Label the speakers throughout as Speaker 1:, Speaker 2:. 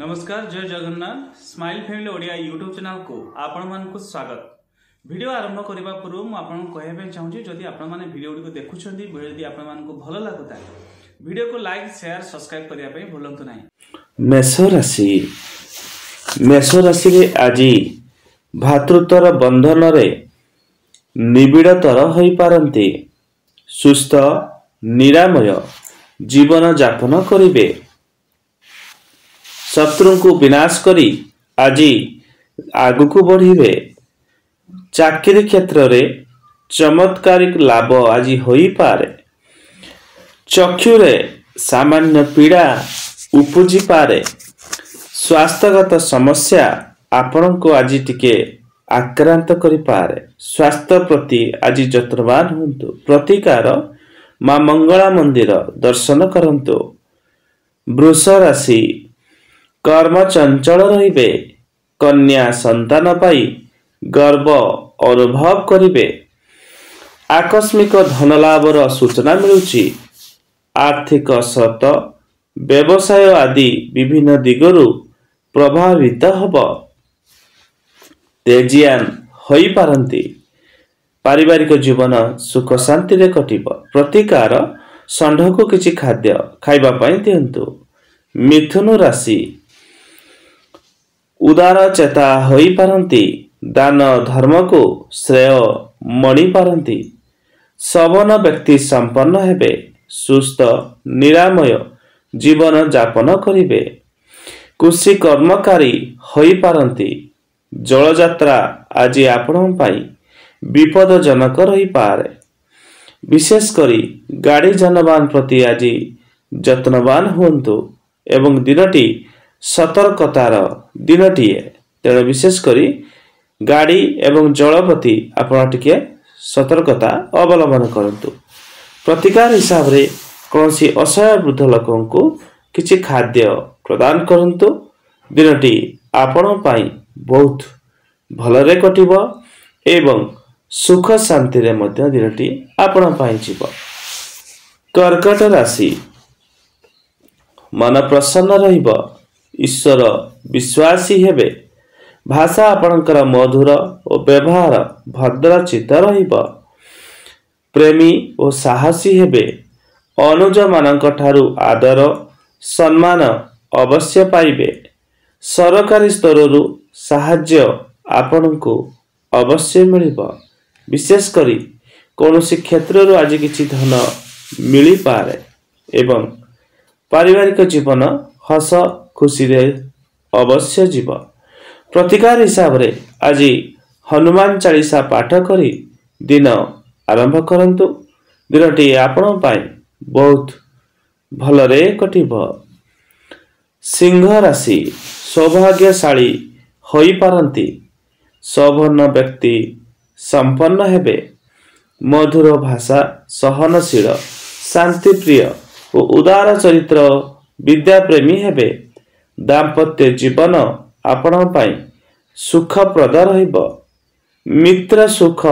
Speaker 1: नमस्कार, जय Jagannath. Smile family Odia YouTube channel को आपण मानक स्वागत। वीडियो आरंभ करने पूर्व मुझे कहना चाहूँगी जदि आपण वीडियो को देखुं भिडियो आपण को भल लगुता वीडियो को लाइक शेयर सब्सक्राइब करने भूलु ना।
Speaker 2: मेष राशि रे आज भातृत्वर बंधन रे निबिड़तर हो पारंती। सुस्थ निरामय जीवन जापन करिवे। शत्रु को विनाश करी आज आगु को बढ़िवे। चाकरी क्षेत्र रे चमत्कारिक लाभ आज होई पारे। चक्षुरे सामान्य पीड़ा उपजी पारे। स्वास्थ्यगत समस्या आपण को आज टिके आक्रांत करि पारे। स्वास्थ्य प्रति आज जत्नवान हुंतु। प्रतिकार मां मंगला मंदिर दर्शन करंतु। वृष राशि कर्म चंचल रहिबे। कन्या संतान पाई गर्व अनुभव करिवे। आकस्मिक धन लाभर सूचना मिलुची। आर्थिक सत व्यवसाय आदि विभिन्न दिगरु प्रभावित हब। तेजियान होई पारंती। पारिवारिक जीवन सुख शांति रे कटिब। प्रतिकार षंढ को किछि खाद्य खाइबा पई दियंतु। मिथुन राशि उदार चेता होई पारंती। दान धर्म को श्रेय मणि पारंती। सवन व्यक्ति संपन्न हेबे। सुस्थ निरामय जीवन जापन करिवे। कृषि कर्मकारी होई पारंती। जल यात्रा आज आपण पाई विपदजनक रही पारे। विशेष करी गाड़ी जानवाहन प्रति आज जत्नवान हुंतु एवं दिनटी सतर्कतार दिनटीए। तेणु विशेष करी गाड़ी एवं जल प्रति आपण टिके सतर्कता अवलंबन करंतु। प्रतिकार हिसाब रे कौनसी असहाय वृद्ध लोकों को किछि खाद्य प्रदान करंतु। दिनटी आपण पाई बहुत भलरे कटिब एवं सुख शांति रे मध्य दिनटी आपण पाई जीव। कर्कट राशि मन प्रसन्न रहिब। ईश्वर विश्वासी हेबे। भाषा आपणकर मधुर और व्यवहार भद्रचित रहिब। प्रेमी और साहसी हेबे। अनुज मानक ठारू आदर सम्मान अवश्य पाइबे। सरकारी स्तररु साहाय्य आपणको अवश्य मिलिब। विशेष करी कौनसी क्षेत्ररु आज किछि धन मिली पारे एवं पारिवारिक जीवन हस खुशी रे अवश्य जीव। प्रतिकार हिसाब रे आज हनुमान चालीसा पाठ करी दिन आरंभ करंतु। दिनटी आपण पाई बहुत भलरे कटिब। सिंह राशि सौभाग्यशाली होई पारंती। सौवर्ण व्यक्ति संपन्न हेबे। मधुर भाषा सहनशील शांति प्रिय और उदार चरित्र विद्या प्रेमी हेबे। दाम्पत्य जीवन आपण पाई सुखप्रद रहिब। मित्र सुख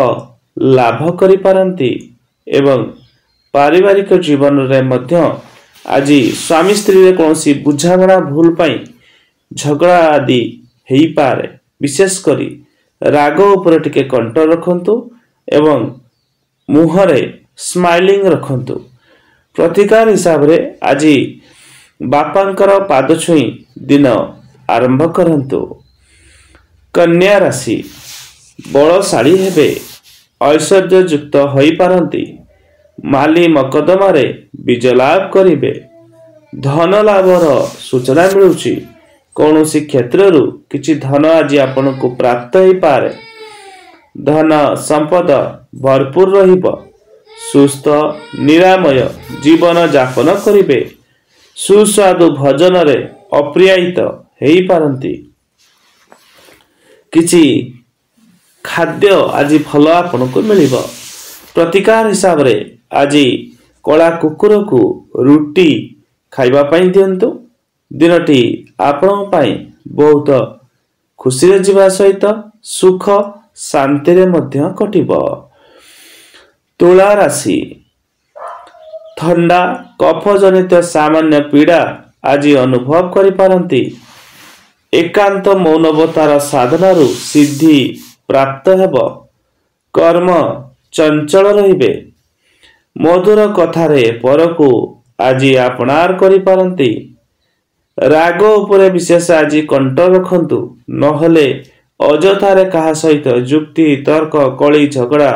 Speaker 2: लाभ करि पारंती एवं पारिवारिक जीवन रे मध्य आज स्वामी स्त्री रे कोनसी बुझामणा भूल पाई झगड़ा आदि हेई पारे। विशेष करी राग ऊपर टिके कंट्रोल रखंतु एवं मुहरे स्माइलिंग रखंतु। प्रतिकार हिसाब रे आज बापांकर पाद छुई दिन आरंभ करंतु। कन्या राशि बलशाली हेबे। ऐश्वर्य युक्त होई पारंती। माली मकदमा रे विजय लाभ करिवे। धन लाभर सूचना मिलुची। कौनसी क्षेत्ररु किछि धन आज आपण को प्राप्त होई पारे। धन संपद भरपूर रहिब। सुस्थ निरामय जीवन जापन करिवे। सुस्वादु भोजन रे अप्रियायित हेई पारंती। किछि खाद्य आज भल आपण को मिलिब। प्रतिकार हिसाब रे आज कला कुकुर को रुटी खाइबा पई दियंतु। दिनटी आपण पाई बहुत खुशी रे जीवा सहित सुख शांति रे मध्य कटिब। तुला राशि थंडा कफ जनित सामान्य पीड़ा आज अनुभव करि पारंती। एकांत मौनवतार साधनारु सिद्धि प्राप्त हेब। कर्म चंचल रहिबे। मधुर कथारे परकु आजी आपणार करि पारंती। राग उपरे विशेष आजी कंट्रोल रखंतु, नहले अजथारे कहा सहित जुक्ति तर्क कली झगड़ा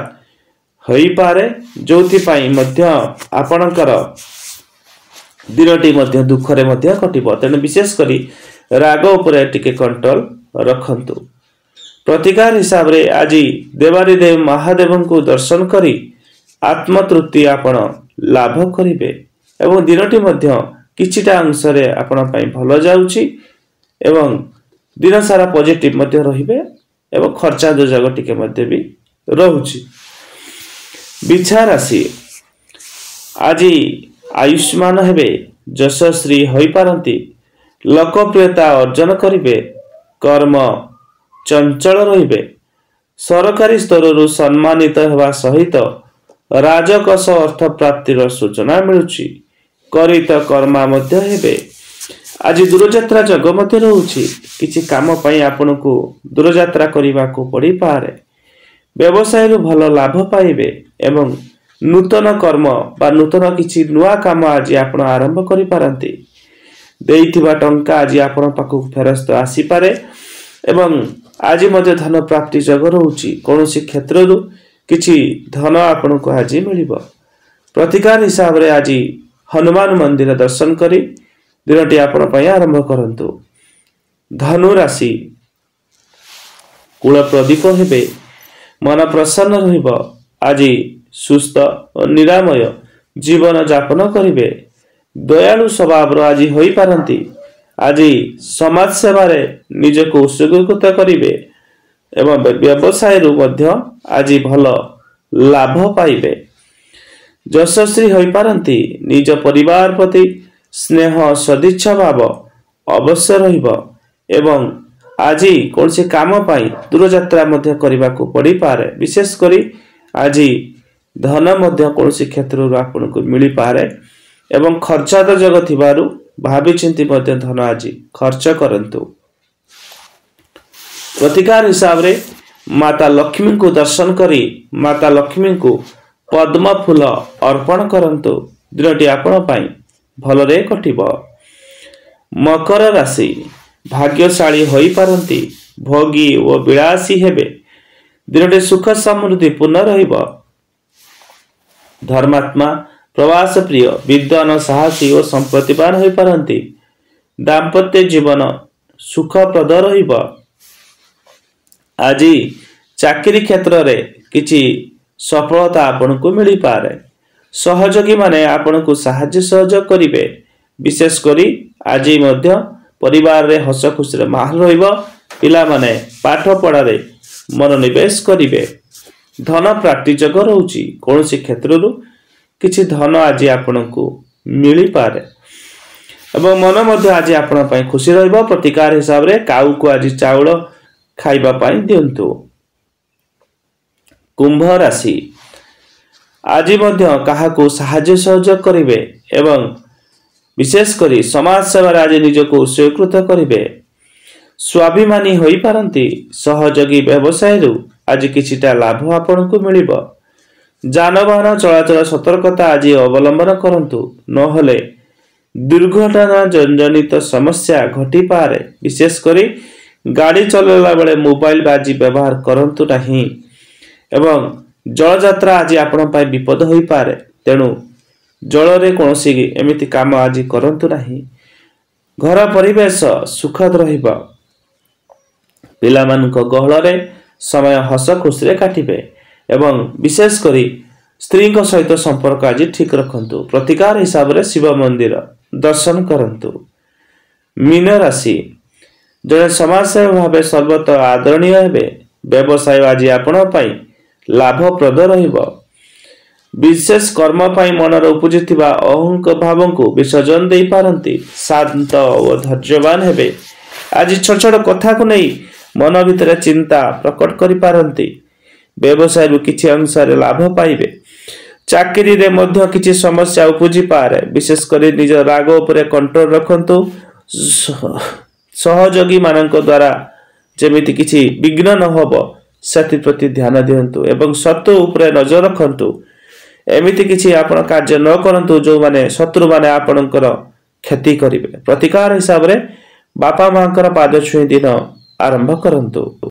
Speaker 2: होई पारे, जोथि पाई मध्य आपणकर दिनटी मध्य दुखरे मध्य कटिब। तेणु विशेष करी राग उपरे टिके कंट्रोल रखंतु। प्रतिकार हिसाब रे आज देवारीदेव महादेव को दर्शन करी आत्मतृप्ति आपण लाभ करिवे एवं दिनटी मध्य किछिटा अंश रे आपण पई भलो जाउची एवं दिन सारा पॉजिटिव मध्य रहिबे एवं खर्चा जो जगह टिके मध्य भी रहउची। विचार राशि आज आयुष्मान हेबे, यशस्वी होई पारंती, लोकप्रियता अर्जन करिवे, कर्म चंचल रहिबे, सरकारी स्तर सम्मानित हेबा सहित राजकोष अर्थ प्राप्तिर सूचना मिलुची। करित कर्मा मध्य हेबे। आज दूरयात्रा जग मध्य रहउची, किछि काम पई आपनको दूरयात्रा करिबा को पड़ी पारे। व्यवसाय रु भलो लाभ पाइबे एवं नूतन कर्म बा नूतन किछि नुआ काम आज आपण आरंभ करि पारंती। देइथिबा टंका आज आपण पाखु फेरस्त आसी पारे एवं आज मध्य धन प्राप्ति जग रहउची। कोनोसी क्षेत्र रु किछि धन आपण को आज मिलिबो। प्रतिकार हिसाब रे आज हनुमान मंदिर दर्शन करी दिनटी आपण पई आरंभ करंतु। धनु राशि कुल प्रदीप हेबे, मन प्रसन्न रहिबो। आज सुस्थ और निरामय जीवन यापन करिवे। दयालु स्वभाव आज होई पारंती। आज समाज सेवा रे निजको उत्सर्गित करिवे एवं व्यवसाय रु मध्य आज भलो लाभ पाइबे। यशस्वी होई पारंती। निज परिवार प्रति स्नेह सदिच्छा भाव अवश्य रहिबो एवं आज कौन से काम पाई दूर यात्रा मध्य करबा को पड़ी पारे। विशेष करी आज धन मध्य कौन से क्षेत्र रु आपन को मिली पारे एवं खर्चात जग थिबारु भाबी चिंती मध्य धन आज खर्च करंतु। प्रतिकार हिसाब रे माता लक्ष्मी को दर्शन करी माता लक्ष्मी को पद्म फूल अर्पण करंतु। दिनटी आपण पाई भलरे कटिबो। मकर राशि भाग्यशाली होई पारंती। भोगी ओ विलासी हेबे। दिनटी सुख समृद्धि पूर्ण रहिबो। धर्मात्मा प्रवास प्रिय विद्वान साहसी और संप्रतिवान होई पारंती। दाम्पत्य जीवन सुखप्रद रहिबो। आज चाकरी क्षेत्र रे किछि सफलता आपन को मिली पारे। सहयोगी माने आपन को सहाय्य सहयोग करिवे। विशेष करी आज मध्य परिवार रे हस खुशी रे माहौल रहिबो। पिला माने पाठ पढ़ा रे मनोनिवेश करिवे। धन प्राप्ति जग रहउची। कोनोसी क्षेत्र रु किछि धन आज आपन को मिली पारे एवं मन मध्य आज आपन पई खुशी रहिबो। प्रतिकार हिसाब रे काऊ को आज चाउल खाइबा पई दियंतु। कुंभ राशि आज मध्य काहाको सहाय्य सहयोग करिवे एवं विशेष करी समाज सेवा आज निजको स्वीकृत करिवे। स्वाभिमानी होई पारंती। सहयोगी व्यवसाय रु आज किछिटा लाभ आपन को मिलिबो। जानवाहन चलाचल सतर्कता आज अवलंबन करंतु, नहले दुर्घटना जनित समस्या घटी पारे। विशेष करी गाड़ी चलेला बेले मोबाइल आज व्यवहार करंतु नहीं एवं जल यात्रा आज आपण पाई विपद होई पारे। तेणु जल रे कोनोसी एमिति काम आज करंतु नहीं। घर परिवेश सुखद रहिबो। पिला मानक गहल रे समय हस खुशी रे काटिबे एवं विशेष करी स्त्री को सहित संपर्क आज ठीक रखंतु। प्रतिकार हिसाब रे शिव मंदिर दर्शन करंतु। मीन राशि जड़े समाजसेवी भावे सर्वत्र आदरणीय हेबे। व्यवसाय आज आपण पाई लाभप्रद रहिबो। विशेष कर्म पाई मनर उपजिथिबा अहंक भाव को विसर्जन दे पारंती। शांत और धैर्यवान हेबे। आज छोट छोट कथा को नहीं मन भितर चिंता प्रकट करि पारंती। व्यवसाय रु किछि अंश रे लाभ पाइबे। चाकरी रे मध्य किछि समस्या उपजि पारे। विशेष करी निज राग उपरे कंट्रोल रखंतु। सहयोगी मानक द्वारा जेमिति किछि विघ्न न होबो सेति प्रति ध्यान दियंतु एवं शत्रु उपरे नजर रखंतु। एमिति किछि आपण कार्य न करंतु जो माने शत्रु माने आपणकर क्षति करिवे। प्रतिकार हिसाब रे बापा मांकर पाद छुई दिन आरंभ करंतु।